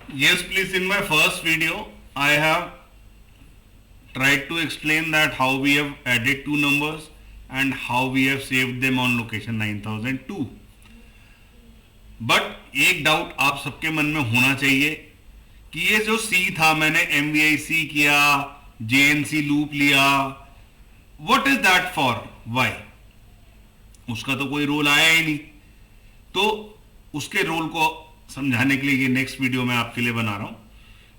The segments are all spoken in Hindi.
Yes, please. In my first video, I have tried to explain that how we have added two numbers and how we have saved them on location 9002. But एक डाउट आप सबके मन में होना चाहिए कि ये जो C था, मैंने MVIC किया, JNC लूप लिया, what is that for, why? उसका तो कोई रोल आया ही नहीं। तो उसके रोल को समझाने के लिए ये नेक्स्ट वीडियो मैं आपके लिए बना रहा हूं।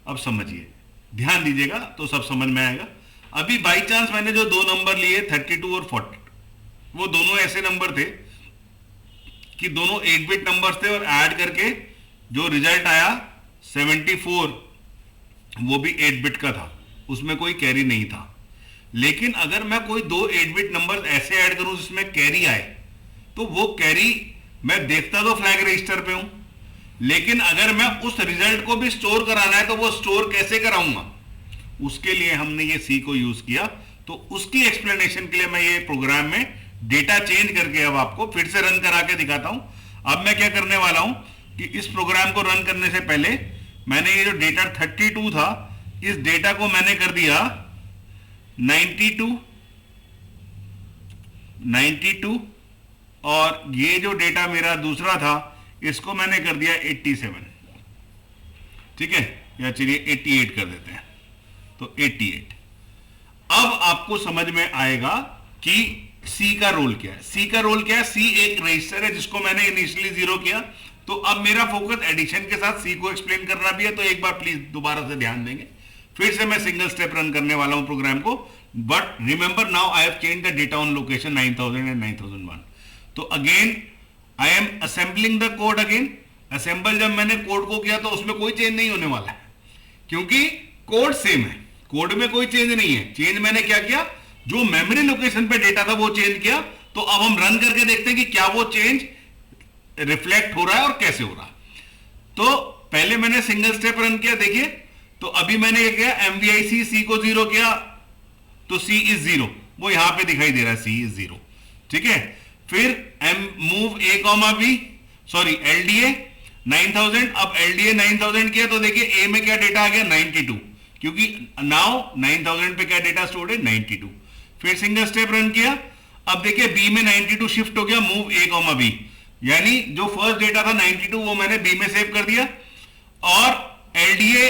अब समझिए, ध्यान दीजिएगा तो सब समझ में आएगा। अभी बाई चांस मैंने जो दो नंबर लिए 32 और 40, वो दोनों ऐसे नंबर थे कि दोनों 8 बिट नंबर्स थे और ऐड करके जो रिजल्ट आया 74, वो भी 8 बिट का था, उसमें कोई कैरी नहीं था। लेकिन अगर मैं कोई दो 8 बिट नंबर ऐसे ऐड करूं जिसमें कैरी आए, तो वो कैरी मैं देखता तो फ्लैग रजिस्टर पे हूं, लेकिन अगर मैं उस रिजल्ट को भी स्टोर कराना है तो वो स्टोर कैसे कराऊंगा? उसके लिए हमने ये सी को यूज किया। तो उसकी एक्सप्लेनेशन के लिए मैं ये प्रोग्राम में डेटा चेंज करके अब आपको फिर से रन करा के दिखाता हूं। अब मैं क्या करने वाला हूं कि इस प्रोग्राम को रन करने से पहले मैंने ये जो डेटा 32 था, इस डेटा को मैंने कर दिया 92, और ये जो डेटा मेरा दूसरा था इसको मैंने कर दिया 87। ठीक है, या चलिए 88 कर देते हैं, तो 88। अब आपको समझ में आएगा कि सी का रोल क्या है। सी का रोल क्या है? सी एक रजिस्टर है जिसको मैंने इनिशियली 0 किया। तो अब मेरा फोकस एडिशन के साथ सी को एक्सप्लेन करना भी है, तो एक बार प्लीज दोबारा से ध्यान देंगे। फिर से मैं सिंगल स्टेप रन करने वाला हूं प्रोग्राम को, but remember now I have change the data on location 9000 and 9001। तो again I am assembling the code again. Assemble जब मैंने कोड को किया तो उसमें कोई चेंज नहीं होने वाला है, क्योंकि कोड सेम है, कोड में कोई चेंज नहीं है। चेंज मैंने क्या किया? जो मेमोरी लोकेशन पे डेटा था वो चेंज किया। तो अब हम रन करके देखते हैं कि क्या वो चेंज रिफ्लेक्ट हो रहा है और कैसे हो रहा है। तो पहले मैंने सिंगल स्टेप रन किया, देखिए। तो अभी मैंने क्या किया? MVIC सी को 0 किया, तो सी इज 0, वो यहां पे दिखाई दे रहा है, सी इज 0। ठीक है, फिर मूव ए कॉमा बी, सॉरी LDA 9000। अब LDA 9000 किया तो देखिए ए में क्या डेटा आ गया? 92, क्योंकि नाउ 9000 पे क्या डेटा स्टोर्ड है? 92। फिर सिंगल स्टेप रन किया, अब देखिए बी में 92 शिफ्ट हो गया, मूव ए कॉमा बी, यानी जो फर्स्ट डेटा था 92 वो मैंने बी में सेव कर दिया। और LDA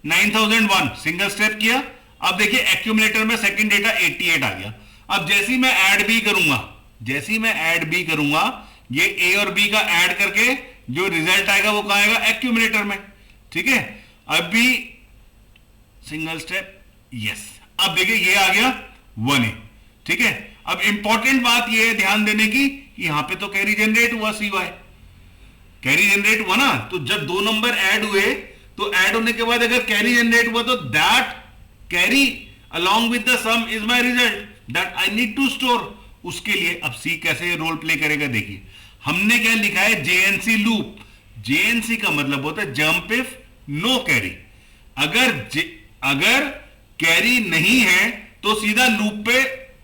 9001 सिंगल स्टेप किया, अब देखिए एक्यूमुलेटर में सेकंड डेटा 88 आ गया। अब जैसे ही मैं ऐड बी करूंगा, ये ए और बी का ऐड करके जो रिजल्ट आएगा वो कहां आएगा? एक्यूमुलेटर में। ठीक है, अब भी सिंगल स्टेप, यस। अब देखिए ये आ गया 1A। ठीक है, अब इंपॉर्टेंट बात ये है ध्यान देने की कि यहां पे तो कैरी जनरेट हुआ, CY कैरी जनरेट हुआ ना। तो जब दो नंबर ऐड हुए, तो ऐड होने के बाद अगर कैरी जनरेट हुआ तो that carry along with the sum is my result that I need to store। उसके लिए अब सी कैसे रोल प्ले करेगा, देखिए। हमने क्या लिखा है? JNC loop. JNC का मतलब होता है जंप इफ नो कैरी। अगर कैरी नहीं है तो सीधा लूप पे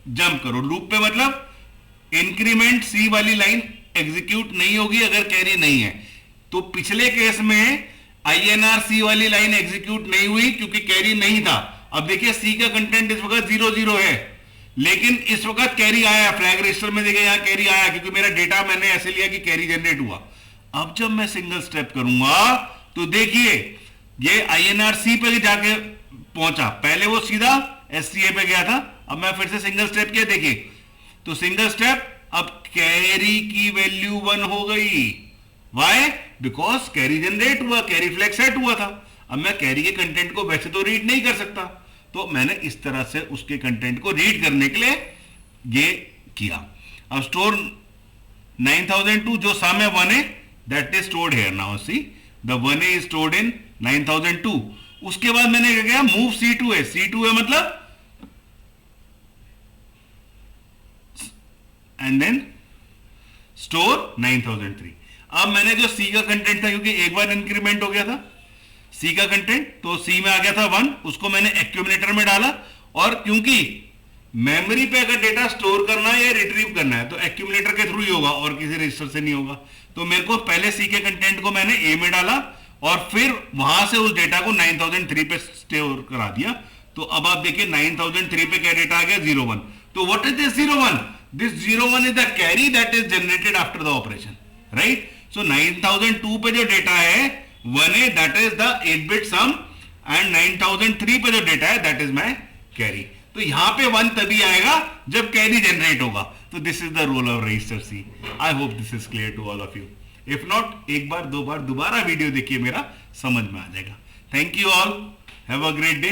जंप करो। लूप पे मतलब इंक्रीमेंट सी वाली लाइन एग्जीक्यूट नहीं होगी अगर कैरी नहीं है। तो पिछले केस में INR सी वाली लाइन एग्जीक्यूट नहीं हुई क्योंकि कैरी नहीं था। अब देखिए सी का कंटेंट इस वक्त 00 है, लेकिन इस वक्त कैरी आया फ्लैग रजिस्टर में। देखिए यहां कैरी आया क्योंकि मेरा डेटा मैंने ऐसे लिया कि कैरी जनरेट हुआ। अब जब मैं सिंगल स्टेप करूंगा तो देखिए ये INR सी पे जाके पहुंचा, पहले वो सीधा SCA पे गया था। अब मैं फिर से सिंगल स्टेप किया, देखिए तो सिंगल स्टेप, अब कैरी की वैल्यू 1 हो गई। वाई? बिकॉज कैरी जनरेट हुआ, कैरी फ्लैग सेट हुआ था। अब मैं कैरी के कंटेंट को वैसे तो रीड नहीं कर सकता, तो मैंने इस तरह से उसके कंटेंट को रीड करने के लिए ये किया। अब स्टोर 9002 जो सम है 1A, that is stored here. Now see the 1A is stored in 9002। उसके बाद मैंने क्या किया? Move C2A। C2A मतलब एंड देन स्टोर 9003। अब मैंने जो सी का कंटेंट था, क्योंकि एक बार इंक्रीमेंट हो गया था सी का कंटेंट, तो सी में आ गया था 1, उसको मैंने एक्यूमुलेटर में डाला। और क्योंकि मेमोरी पे अगर डेटा स्टोर करना है या रिट्रीव करना है तो एक्यूमुलेटर के थ्रू ही होगा और किसी रजिस्टर से नहीं होगा। तो मेरे को पहले सी के कंटेंट को मैंने ए में डाला और फिर वहां से उस डेटा को 9003 पे स्टोर करा दिया। तो अब आप देखिए 9003 पे क्या डेटा आ गया 01। तो what is this 01? This 01 is the carry that is generated after the operation, right? So 9002 पे जो डेटा है 1A that is the 8-bit sum, and 9003 पे जो डेटा है दैट इज माय कैरी। तो यहां पे 1 तभी आएगा जब कैरी जनरेट होगा। तो this is the role of register C. I hope this is clear to all of you. If not, एक बार दो बार दोबारा वीडियो देखिए, मेरा समझ में आ जाएगा। Thank you all, have a great day.